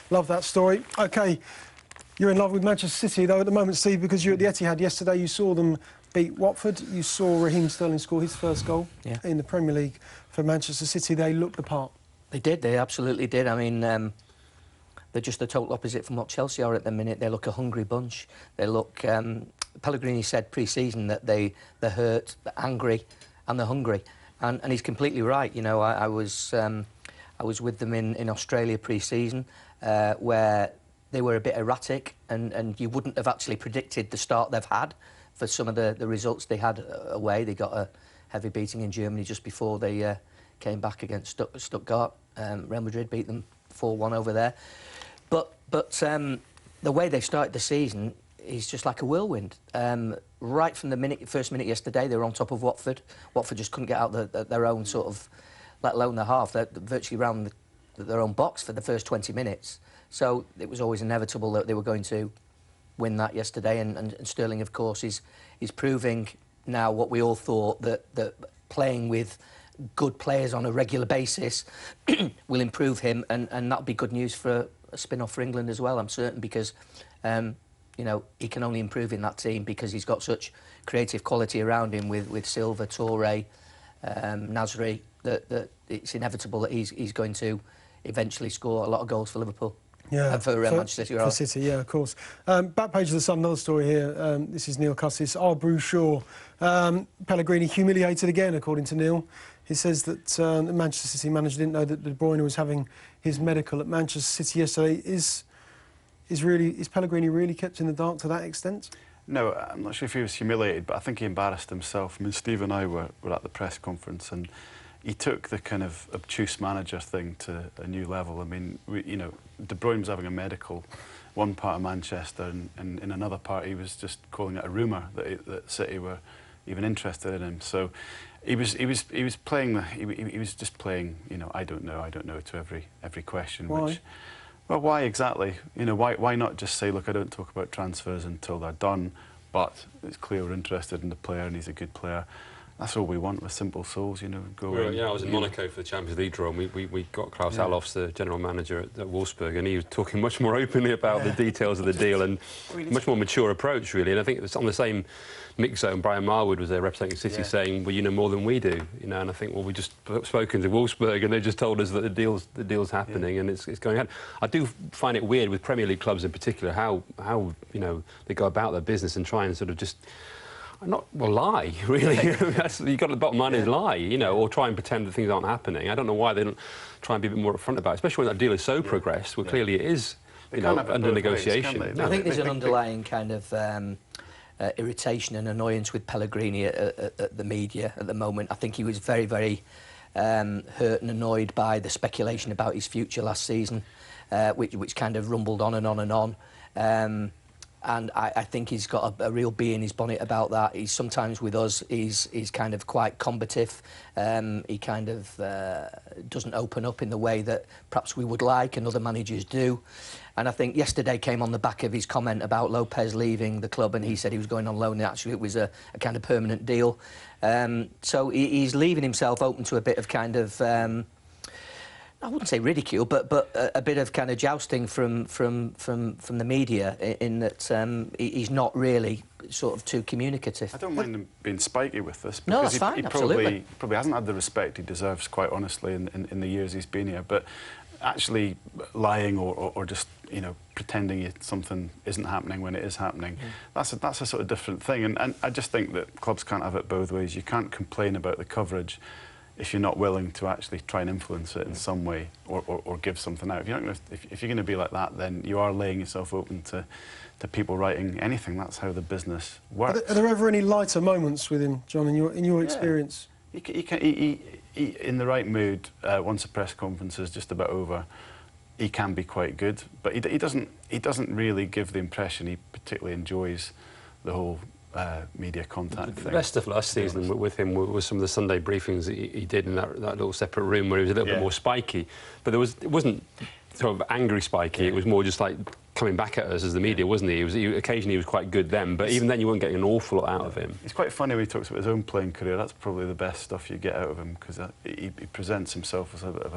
Love that story. OK, you're in love with Manchester City, though, at the moment, Steve, because you were at the Etihad yesterday. You saw them beat Watford. You saw Raheem Sterling score his first goal in the Premier League for Manchester City. They looked the part. They did. They absolutely did. I mean, they're just the total opposite from what Chelsea are at the minute. They look a hungry bunch. They look... Pellegrini said pre-season that they're hurt, they're angry, and they're hungry, and he's completely right. You know, I was with them in Australia pre-season, where they were a bit erratic, and you wouldn't have actually predicted the start they've had for some of the results they had away. They got a heavy beating in Germany just before they came back against Stuttgart. Real Madrid beat them 4-1 over there, but the way they started the season is just like a whirlwind. Right from the first minute yesterday, they were on top of Watford. Watford just couldn't get out their own sort of, let alone their half. They're virtually around their own box for the first 20 minutes. So it was always inevitable that they were going to win that yesterday. And Sterling, of course, is proving now what we all thought, that playing with good players on a regular basis will improve him, and that'll be good news for a spin-off for England as well, I'm certain, because... you know, he can only improve in that team because he's got such creative quality around him with Silva, Toure, Nasri, that it's inevitable that he's going to eventually score a lot of goals for Liverpool. Yeah, and for Manchester City. For City, yeah, of course. Back page of the Sun, another story here. This is Neil Custis. Bruce Shaw. Pellegrini humiliated again, according to Neil. He says that the Manchester City manager didn't know that De Bruyne was having his medical at Manchester City yesterday. Is Pellegrini really kept in the dark to that extent? No, I'm not sure if he was humiliated, but I think he embarrassed himself. I mean, Steve and I were at the press conference, and he took the kind of obtuse manager thing to a new level. I mean, you know, De Bruyne was having a medical one part of Manchester, and in another part he was just calling it a rumour that City were even interested in him. So he was playing he was just playing, you know, I don't know to every question. Why? Which, well, why exactly? You know, why not just say, look, I don't talk about transfers until they're done, but it's clear we're interested in the player and he's a good player. That's all we want with simple souls, you know. I was in Monaco for the Champions League draw, and we got Klaus Allofs, the general manager at Wolfsburg, and he was talking much more openly about the details of the deal and much more mature approach, really. And I think it was on the same mix zone. Brian Marwood was there representing City, saying, "Well, you know more than we do," you know. And I think, well, we just spoken to Wolfsburg, and they just told us that the deal's happening and it's going ahead. I do find it weird with Premier League clubs in particular how you know they go about their business and try and sort of just. Lie, really. You've got the bottom line is lie, you know, or try and pretend that things aren't happening. I don't know why they don't try and be a bit more upfront about it, especially when that deal is so progressed. Well, clearly it is, you know, under negotiation. I think there's an underlying kind of irritation and annoyance with Pellegrini at the media at the moment. I think he was very, very hurt and annoyed by the speculation about his future last season, which kind of rumbled on and on and on. And I think he's got a real bee in his bonnet about that. He's sometimes with us, he's kind of quite combative. He kind of doesn't open up in the way that perhaps we would like and other managers do. And I think yesterday came on the back of his comment about Lopez leaving the club, and he said he was going on loan. Actually, it was a kind of permanent deal. So he's leaving himself open to a bit of kind of... I wouldn't say ridicule, but a bit of kind of jousting from the media in that he's not really sort of too communicative. I don't mind him being spiky with this because that's fine, he probably hasn't had the respect he deserves, quite honestly, in the years he's been here. But actually lying or just, you know, pretending something isn't happening when it is happening, that's a sort of different thing. And I just think that clubs can't have it both ways. You can't complain about the coverage if you're not willing to actually try and influence it in some way or give something out. If you're going to be like that, then you are laying yourself open to people writing anything. That's how the business works. Are there ever any lighter moments with him, John, in your experience? He in the right mood, once a press conference is just about over, he can be quite good, but he doesn't really give the impression he particularly enjoys the whole media contact thing. The best stuff last season with him was some of the Sunday briefings he did in that little separate room where he was a little bit more spiky. But it wasn't sort of angry spiky, it was more just like coming back at us as the media, wasn't he? Occasionally he was quite good then, but even then you weren't getting an awful lot out of him. It's quite funny when he talks about his own playing career. That's probably the best stuff you get out of him, because he presents himself as a bit of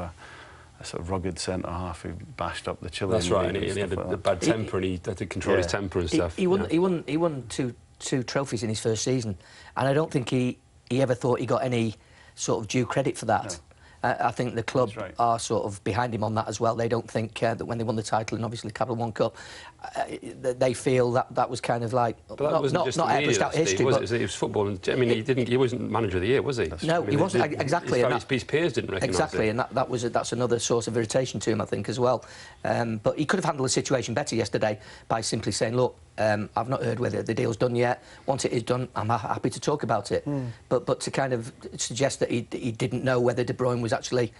sort of rugged centre-half who bashed up the Chilean. That's right, and he had a bad temper, and he had to control his temper and stuff. He won two trophies in his first season, and I don't think he ever thought he got any sort of due credit for that. No. I think the club are sort of behind him on that as well. They don't think that when they won the title and obviously Capital One Cup, they feel that was kind of like but that wasn't just airbrushed out history. Was it? It was football, and I mean, he wasn't manager of the year, was he? No, he wasn't exactly. His peers didn't recognise exactly, it. and that's another source of irritation to him, I think, as well. But he could have handled the situation better yesterday by simply saying, "Look, I've not heard whether the deal's done yet. Once it is done, I'm happy to talk about it." But to kind of suggest that he didn't know whether De Bruyne was actually,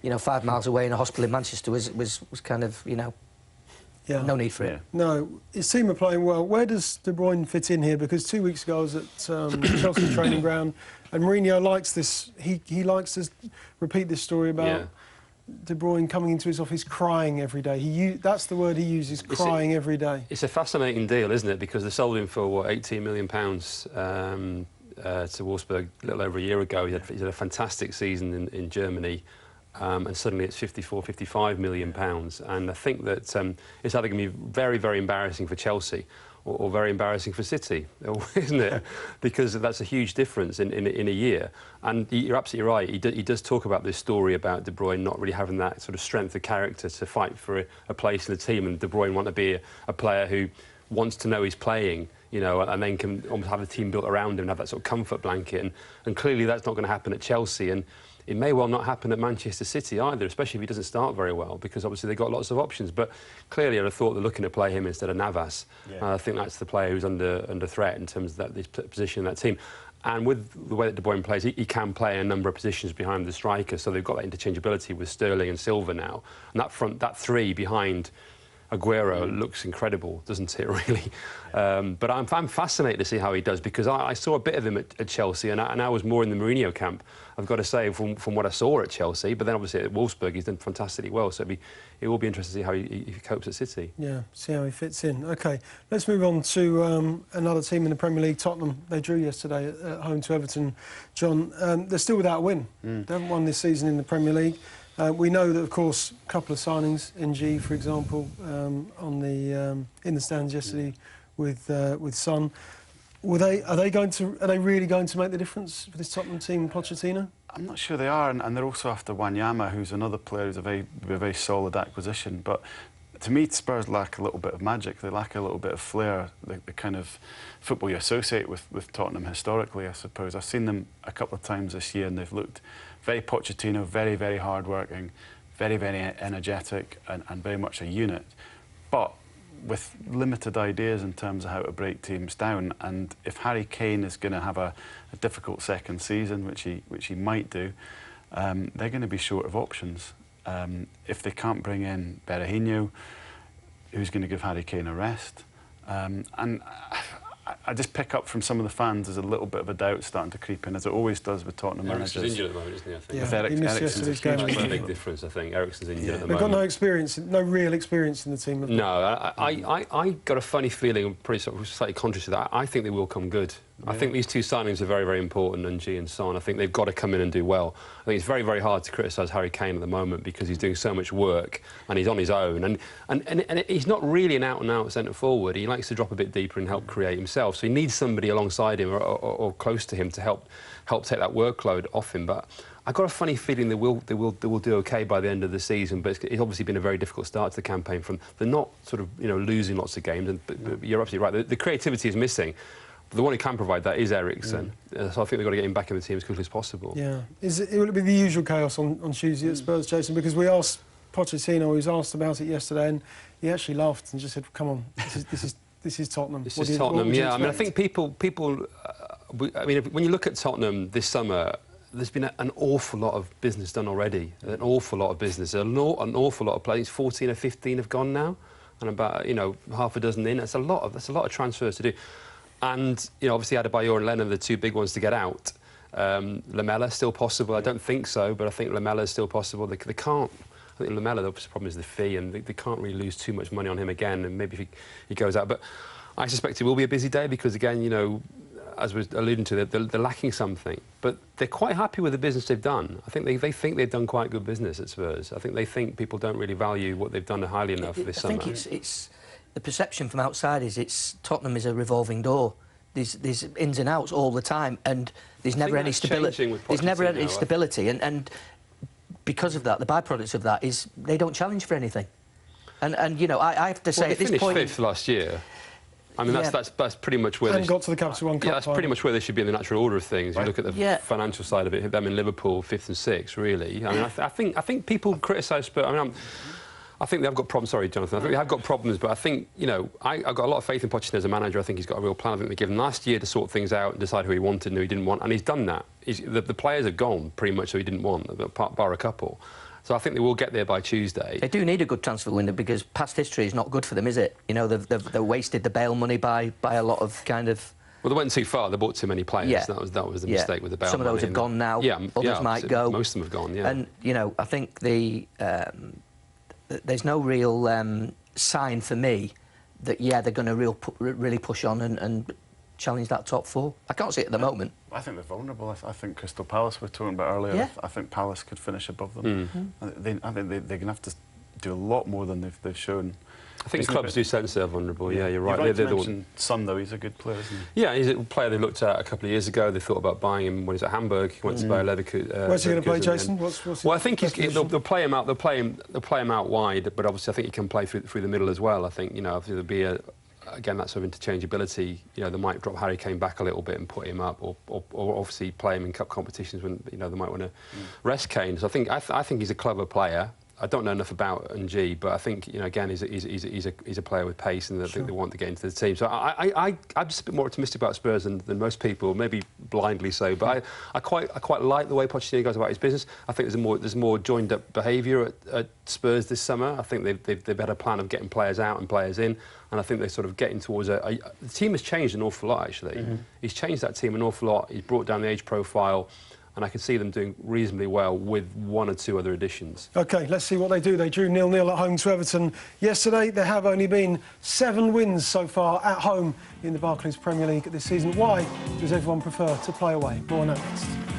5 miles away in a hospital in Manchester was kind of, no need for it. No, his team are playing well. Where does De Bruyne fit in here? Because 2 weeks ago I was at Chelsea training ground, and Mourinho likes this. He likes to repeat this story about De Bruyne coming into his office crying every day. That's the word he uses, crying every day. It's a fascinating deal, isn't it? Because they sold him for, what, £18 million to Wolfsburg a little over a year ago. He had a fantastic season in Germany. And suddenly it's £54–55 million, and I think that it's either going to be very, very embarrassing for Chelsea or very embarrassing for City, isn't it? Because that's a huge difference in a year. And you're absolutely right. He does talk about this story about De Bruyne not really having that sort of strength of character to fight for a place in the team, and De Bruyne want to be a player who wants to know he's playing, and then can almost have a team built around him and have that sort of comfort blanket. And clearly that's not going to happen at Chelsea. And it may well not happen at Manchester City either, especially if he doesn't start very well, because obviously they've got lots of options. But clearly I'd have thought they're looking to play him instead of Navas. I think that's the player who's under threat in terms of this position in that team. And with the way that De Bruyne plays, he can play a number of positions behind the striker, so they've got that interchangeability with Sterling and Silva now. And that three behind Aguero looks incredible, doesn't it, really? But I'm fascinated to see how he does, because I saw a bit of him at Chelsea, and I was more in the Mourinho camp, I've got to say, from what I saw at Chelsea. But then, obviously, at Wolfsburg, he's done fantastically well, so it will be interesting to see how he copes at City. Yeah, see how he fits in. OK, let's move on to another team in the Premier League, Tottenham. They drew yesterday at home to Everton. John, they're still without a win. They haven't won this season in the Premier League. We know that, of course, a couple of signings, NG, for example, in the stands yesterday with Son. Are they really going to make the difference for this Tottenham team, Pochettino? I'm not sure they are, and they're also after Wanyama, who's another player who's a very solid acquisition. But to me, Spurs lack a little bit of magic. They lack a little bit of flair, the kind of football you associate with Tottenham historically, I suppose. I've seen them a couple of times this year, and they've looked very Pochettino, very, very hard-working, very, very energetic, and very much a unit. But with limited ideas in terms of how to break teams down, and if Harry Kane is going to have a difficult second season, which he might do, they're going to be short of options. If they can't bring in Berahino, who's going to give Harry Kane a rest? And I just pick up from some of the fans there's a little bit of a doubt starting to creep in, as it always does with Tottenham managers. Eriksen's injured at the moment, isn't he, I think? Yeah, he missed yesterday's game. That's a big difference, I think. Eriksen's injured at the moment. They've got no experience, no real experience in the team. No, I got a funny feeling, I'm pretty sort of slightly conscious of that. I think they will come good. I think these two signings are very, very important, NG and Son. I think they've got to come in and do well. I think it's very, very hard to criticise Harry Kane at the moment because he's doing so much work and he's on his own. And he's not really an out-and-out centre-forward. He likes to drop a bit deeper and help create himself. So he needs somebody alongside him or close to him to help take that workload off him. But I've got a funny feeling they will do OK by the end of the season. But it's obviously been a very difficult start to the campaign. They're not sort of losing lots of games. But you're absolutely right. The creativity is missing. The one who can provide that is Eriksen. So I think they've got to get him back in the team as quickly as possible. Yeah. Will it be the usual chaos on Tuesday at Spurs, Jason? Because we asked Pochettino, he was asked about it yesterday, and he actually laughed and just said, "Come on, this is Tottenham." This is Tottenham. Yeah. I mean, I think people. I mean, when you look at Tottenham this summer, there's been an awful lot of business done already. An awful lot of business. An awful lot of players. 14 or 15 have gone now, and about half a dozen in. That's a lot of transfers to do. And, obviously Adebayor and Lennon are the two big ones to get out. Lamela, still possible. I don't think so, but I think Lamela is still possible. They can't... I think Lamela, the problem is the fee, and they can't really lose too much money on him again, and maybe if he goes out. But I suspect it will be a busy day because, again, as we're alluding to, they're lacking something. But they're quite happy with the business they've done. I think they think they've done quite good business at Spurs. I think they think people don't really value what they've done highly enough this summer. I think it's the perception from outside is Tottenham is a revolving door. There's ins and outs all the time, and there's never any stability. There's never any stability, and because of that, the byproducts of that is they don't challenge for anything. And you know, I have to say at this point, they finished 5th last year. I mean, that's pretty much where they got to the Capital One Cup. Yeah, that's pretty much where they should be in the natural order of things. You look at the financial side of it, them in Liverpool, 5th and 6th, really. I mean, I think people criticise Spurs. I mean, I think they've got problems. Sorry, Jonathan. I think they have got problems, but I think, you know, I've got a lot of faith in Pochettino as a manager. I think he's got a real plan. I think they gave him last year to sort things out and decide who he wanted and who he didn't want, and he's done that. The players are gone, pretty much, who he didn't want, bar a couple. So I think they will get there by Tuesday. They do need a good transfer window because past history is not good for them, is it? You know, they've wasted the Bale money by a lot of kind of... Well, they went too far. They bought too many players. Yeah. That was the mistake with the Bale money. Some of those have gone now. Yeah, others might go. Most of them have gone, yeah. And, you know, I think there's no real sign for me that, they're going to really push on and challenge that top 4. I can't see it at the moment. I think they're vulnerable. I think Crystal Palace, we were talking about earlier, yeah. I think Palace could finish above them. I think they're going to have to do a lot more than they've shown. I think clubs do sense they're vulnerable, yeah, you're right. You've mentioned Son, though, he's a good player, isn't he? Yeah, he's a player they looked at a couple of years ago. They thought about buying him when he's at Hamburg. He went to Bayer Leverkusen. Where's he going to play, Jason? Well, I think they'll play him out. They'll play him out wide, but obviously I think he can play through the middle as well. I think, you know, there'll be again, that sort of interchangeability. You know, they might drop Harry Kane back a little bit and put him up, or obviously play him in cup competitions when, you know, they might want to rest Kane. So I think he's a clever player. I don't know enough about NG, but I think, you know, again, he's a player with pace, and I think they want to get into the team. So I'm just a bit more optimistic about Spurs than most people, maybe blindly so. But I quite like the way Pochettino goes about his business. I think there's more joined up behaviour at Spurs this summer. I think they've had a plan of getting players out and players in, and I think they're sort of getting towards the team has changed an awful lot, actually. He's changed that team an awful lot. He's brought down the age profile, and I can see them doing reasonably well with 1 or 2 other additions. OK, let's see what they do. They drew 0-0 at home to Everton yesterday. There have only been 7 wins so far at home in the Barclays Premier League this season. Why does everyone prefer to play away? More on that next.